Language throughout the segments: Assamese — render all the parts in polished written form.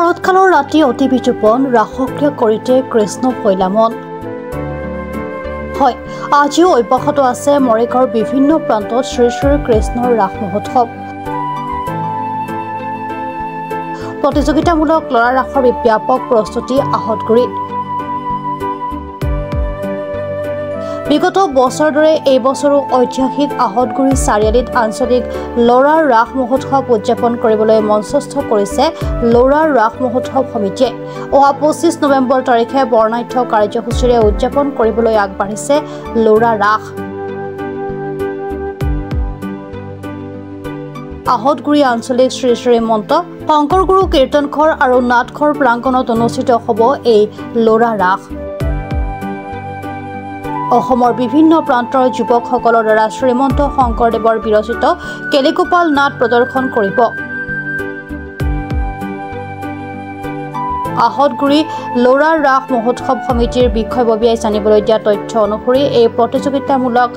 শৰৎকালৰ ৰাতি অতি বিতোপন ৰাসক্ৰিয় কৰিতে কৃষ্ণ শৈলামন। হয়, আজিও অব্যাহত আছে মৰিগাঁৱৰ বিভিন্ন প্ৰান্তত শ্ৰী শ্ৰী কৃষ্ণৰ ৰাস মহোৎসৱ। প্ৰতিযোগিতামূলক লৰা ৰাসৰ ব্যাপক প্ৰস্তুতি আহতগুৰিত। বিগত বছৰৰ দৰে এই বছৰো ঐতিহাসিক আহতগুৰি চাৰিআলিত আঞ্চলিক লৰাৰ ৰাস মহোৎসৱ উদযাপন কৰিবলৈ মঞ্চস্থ কৰিছে লৰাৰ ৰাস মহোৎসৱ সমিতিয়ে। অহা 25 নৱেম্বৰ তাৰিখে বৰ্ণাঢ্য কাৰ্যসূচীৰে উদযাপন কৰিবলৈ আগবাঢ়িছে লৰা ৰাস। আহতগুৰি আঞ্চলিক শ্ৰী শ্ৰীমন্ত শংকৰ গুৰু কীৰ্তনঘৰ আৰু নাটঘৰ প্ৰাংগণত অনুষ্ঠিত হ'ব এই লৰা ৰাস। অসমৰ বিভিন্ন প্ৰান্তৰ যুৱকসকলৰ দ্বাৰা শ্ৰীমন্ত শংকৰদেৱৰ বিৰচিত কেলিগোপাল নাট প্ৰদৰ্শন কৰিব। আহতগুৰি লৰাৰ ৰাস মহোৎসৱ সমিতিৰ বিষয়ববীয়াই জানিবলৈ দিয়া তথ্য অনুসৰি এই প্ৰতিযোগিতামূলক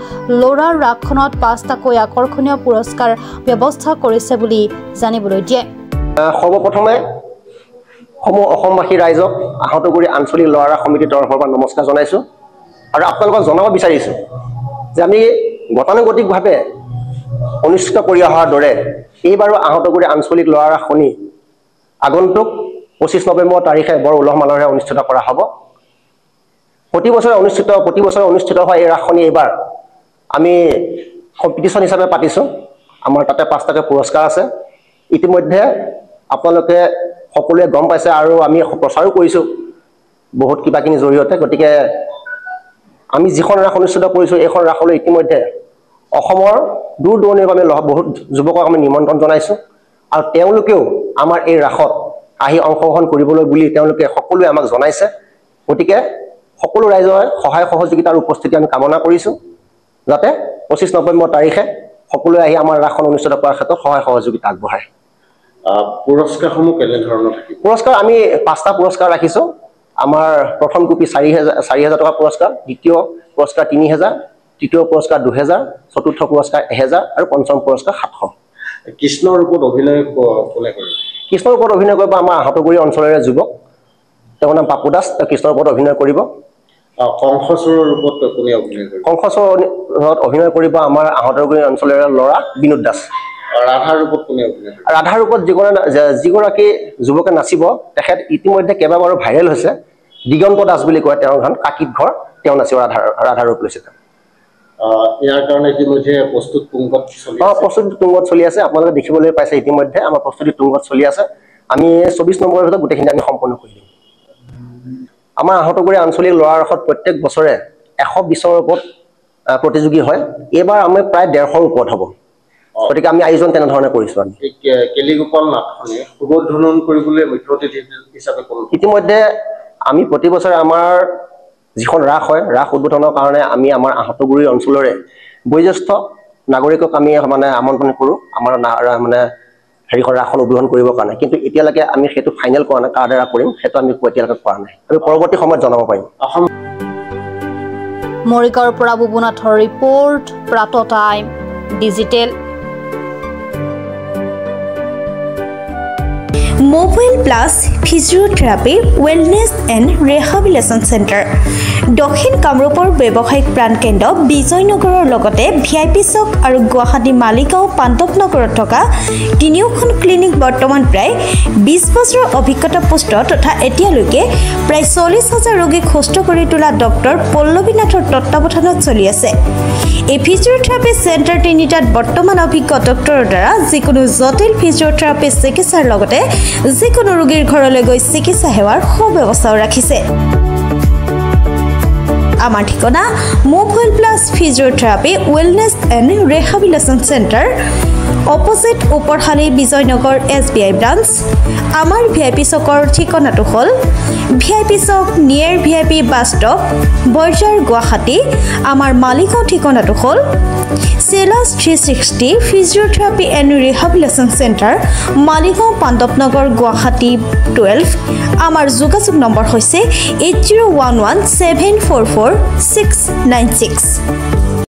লৰাৰ ৰাসখনত 5টাকৈ আকৰ্ষণীয় পুৰস্কাৰ ব্যৱস্থা কৰিছে বুলি জানিবলৈ দিয়ে। সৰ্বপ্ৰথমে অসমবাসী ৰাইজক আহতগুৰি আঞ্চলিক লৰা ৰাস সমিতিৰ তৰফৰ পৰা নমস্কাৰ জনাইছোঁ আৰু আপোনালোকক জনাব বিচাৰিছোঁ যে আমি গতানুগতিকভাৱে অনুষ্ঠিত কৰি অহাৰ দৰে এইবাৰো আহতগুৰি আঞ্চলিক লৰা ৰাসখনি আগন্তুক 25 নৱেম্বৰ তাৰিখে বৰ উলহ মালহেৰে অনুষ্ঠিত কৰা হ'ব। প্ৰতি বছৰে অনুষ্ঠিত হোৱা এই ৰাসখনি এইবাৰ আমি কম্পিটিশ্যন হিচাপে পাতিছোঁ। আমাৰ তাতে 5টাকৈ পুৰস্কাৰ আছে। ইতিমধ্যে আপোনালোকে সকলোৱে গম পাইছে আৰু আমি প্ৰচাৰো কৰিছোঁ বহুত কিবাকিনিৰ জৰিয়তে। গতিকে আমি যিখন ৰাস অনুষ্ঠিত কৰিছোঁ এইখন ৰাসলৈ ইতিমধ্যে অসমৰ দূৰ দূৰণিৰ পৰা আমি বহুত যুৱকক আমি নিমন্ত্ৰণ জনাইছোঁ আৰু তেওঁলোকেও আমাৰ এই ৰাসত আহি অংশগ্ৰহণ কৰিবলৈ বুলি তেওঁলোকে সকলোৱে আমাক জনাইছে। গতিকে সকলো ৰাইজৰ সহায় সহযোগিতাৰ উপস্থিতি আমি কামনা কৰিছোঁ যাতে 25 নৱেম্বৰ তাৰিখে সকলোৱে আহি আমাৰ ৰাসখন অনুষ্ঠিত কৰাৰ ক্ষেত্ৰত সহায় সহযোগিতা আগবঢ়ায়। পুৰস্কাৰসমূহ কেনেধৰণৰ থাকিব? পুৰস্কাৰ আমি 5টা পুৰস্কাৰ ৰাখিছোঁ। আমাৰ প্ৰথম কপি 4,000 টকা পুৰস্কাৰ, দ্বিতীয় পুৰস্কাৰ 3,000, তৃতীয় পুৰস্কাৰ 2,000, চতুৰ্থ পুৰস্কাৰ 1,000 আৰু পঞ্চম পুৰস্কাৰ 700। কৃষ্ণৰ ৰূপত অভিনয় কোনে কৰিব? কৃষ্ণৰ ওপৰত অভিনয় কৰিব আমাৰ আহতগুৰি অঞ্চলৰে যুৱক, তেওঁৰ নাম পাপু দাস, তেওঁ কৃষ্ণৰ ওপৰত অভিনয় কৰিব। কংসচুৰৰ ৰূপত কোনে অভিনয় কৰিব? কংসচুৰত অভিনয় কৰিব আমাৰ আহতগুৰি অঞ্চলৰে ল'ৰা বিনোদ দাস। ৰাধাৰ ৰূপত কোনে অভিনয় কৰিব? ৰাধাৰ ৰূপত যিগৰাকী যুৱকে নাচিব তেখেত ইতিমধ্যে কেইবাবাৰো ভাইৰেল হৈছে। দিগন্ত দাস বুলি কয় তেওঁৰ গান, কাকিত ঘৰ, তেওঁ নাচিব ৰাধাৰ ৰূপ লৈছে। ইয়াৰ কাৰণে ইতিমধ্যে প্ৰস্তুতি তুংগত চলি আছে। আপোনালোকে দেখিবলৈ পাইছে ইতিমধ্যে আমাৰ প্ৰস্তুতি তুংগত চলি আছে। আমি 24 নম্বৰৰ ভিতৰত গোটেইখিনি আমি সম্পূৰ্ণ কৰি দিম। আমাৰ আহতগুৰি আঞ্চলিক লৰা ৰাসত প্ৰত্যেক বছৰে 120ৰ ওপৰত প্ৰতিযোগী হয়। এইবাৰ আমি প্ৰায় 150ৰ ওপৰত হ'ব। গতিকে আমি আয়োজন তেনেধৰণে কৰিছোঁ। আমি কেলিগোপাল নাটখনে উদ্বোধন কৰিবলৈ মুখ্য অতিথি হিচাপে ইতিমধ্যে আমি প্ৰতি বছৰে আমাৰ যিখন ৰাস হয় ৰাস উদ্বোধনৰ কাৰণে আমি আমাৰ আহতগুৰি অঞ্চলৰে বয়োজ্যেষ্ঠ নাগৰিকক আমি আমন্ত্ৰণ কৰোঁ আমাৰ ৰাসখন উদ্বোধন কৰিবৰ কাৰণে। কিন্তু এতিয়ালৈকে আমি সেইটো ফাইনেল কৰা নাই, কাৰ দ্বাৰা কৰিম সেইটো আমি এতিয়ালৈকে কৰা নাই। আমি পৰৱৰ্তী সময়ত জনাব পাৰিম। মৰিগাঁৱৰ পৰা বুবুনাথৰ ৰিপৰ্ট, প্ৰাত Time Digital. Mobile Plus Physiotherapy Wellness and Rehabilitation Centre, দক্ষিণ কামৰূপৰ ব্যৱসায়িক প্ৰাণকেন্দ্ৰ বিজয়নগৰৰ লগতে VIP চক আৰু গুৱাহাটী মালিগাঁও পাণ্ডৱনগৰত থকা 3খন ক্লিনিক বৰ্তমান প্ৰায় 20 বছৰৰ অভিজ্ঞতা পুষ্ট তথা এতিয়ালৈকে প্ৰায় 40,000 ৰোগীক সুস্থ কৰি তোলা ডক্টৰ পল্লৱী নাথৰ তত্বাৱধানত চলি আছে। এই ফিজিঅ'থেৰাপি চেণ্টাৰ তিনিটাত বৰ্তমান অভিজ্ঞ ডক্টৰৰ দ্বাৰা যিকোনো জটিল ফিজিঅ'থেৰাপি চিকিৎসাৰ লগতে যিকোনো ৰোগীৰ ঘৰলৈ গৈ চিকিৎসা সেৱাৰ সুব্যৱস্থাও ৰাখিছে। আমাৰ ঠিকনা Mobile Plus Physiotherapy Wellness and Rehabilitation Centre, opposite Oporshali Bijoynagar SBI branch. আমাৰ VIP চকৰ ঠিকনাটো হ'ল VIP chowk near VIP bus stop, Borjhar, Guwahati. আমাৰ মালিগাঁও ঠিকনাটো হ'ল চেলাছ 360 Physiotherapy and Rehabilitation Centre, Maligaon Pandavnagar, Guwahati 12। আমাৰ যোগাযোগ নম্বৰ হৈছে 8011744696।